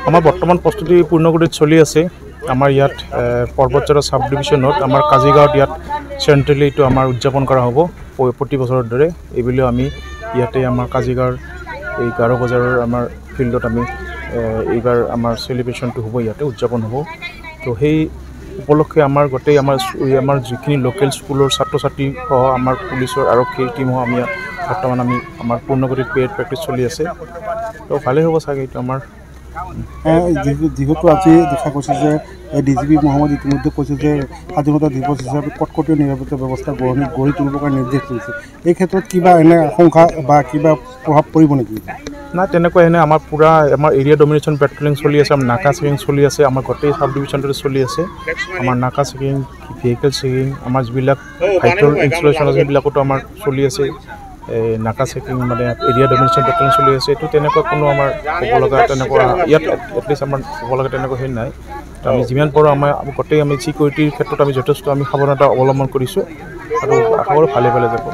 আমাৰ বৰ্তমান প্ৰস্তুতি পূৰ্ণগতিত চলি আছে। আমাৰ ইয়াত পৰ্বতজৰা সাব ডিভিজনত আমাৰ কাজিগাঁৱত ইয়াত চেণ্ট্ৰেলি এইটো আমাৰ উদযাপন কৰা হ'ব প্ৰতি বছৰৰ দৰে। এইবুলিও আমি ইয়াতে আমাৰ কাজিগাঁৱৰ এই 11 বজাৰৰ আমাৰ ফিল্ডত আমি এইবাৰ আমাৰ চেলিব্ৰেশ্যনটো হ'ব, ইয়াতে উদযাপন হ'ব। তো সেই উপলক্ষে আমাৰ গোটেই আমাৰ যিখিনি লোকেল স্কুলৰ ছাত্ৰ ছাত্ৰী সহ আমাৰ পুলিচৰ আৰক্ষীৰ টিমো আমি বৰ্তমান আমাৰ পূৰ্ণগতিত পেৰেড প্ৰেক্টিছ চলি আছে। তো ভালেই হ'ব চাগে এইটো আমাৰ। যেহেতু আজি দেখা গৈছে যে DGP মহম্মদ ইতিমধ্যে কৈছে যে স্বাধীনতা দিৱস হিচাপে কটকটীয়া নিৰাপত্তা ব্যৱস্থা গঢ়ি তুলিবৰ কাৰণে নিৰ্দেশ কৰিছে। এই ক্ষেত্ৰত কিবা এনে আশংকা বা কিবা প্ৰভাৱ পৰিব নেকি? নাই, তেনেকুৱা এনে আমাৰ পূৰা আমাৰ এৰিয়া ডমিনেশ্যন পেট্ৰলিং চলি আছে, আমাৰ নাকা চেকিং চলি আছে, আমাৰ গোটেই সাব ডিভিজনটোতে চলি আছে। আমাৰ নাকা চেকিং, ভেহিকেল চেকিং, আমাৰ যিবিলাক ভাইটেল ইনষ্টলেশ্যন আছে সেইবিলাকতো আমাৰ চলি আছে। নাকা চেকিং মানে এৰিয়া ডমিনেশ্যন পেট্ৰলিং চলি আছে। এইটো তেনেকুৱা কোনো আমাৰ হ'ব লগা তেনেকুৱা ইয়াত এটলিষ্ট আমাৰ হ'ব লগা তেনেকুৱা সেই নাই। তো আমি যিমান পাৰোঁ আমাৰ গোটেই আমি ছিকিউৰিটিৰ ক্ষেত্ৰত আমি যথেষ্ট আমি সাৱধানতা অৱলম্বন কৰিছোঁ আৰু আশা কৰোঁ ভালে যাব।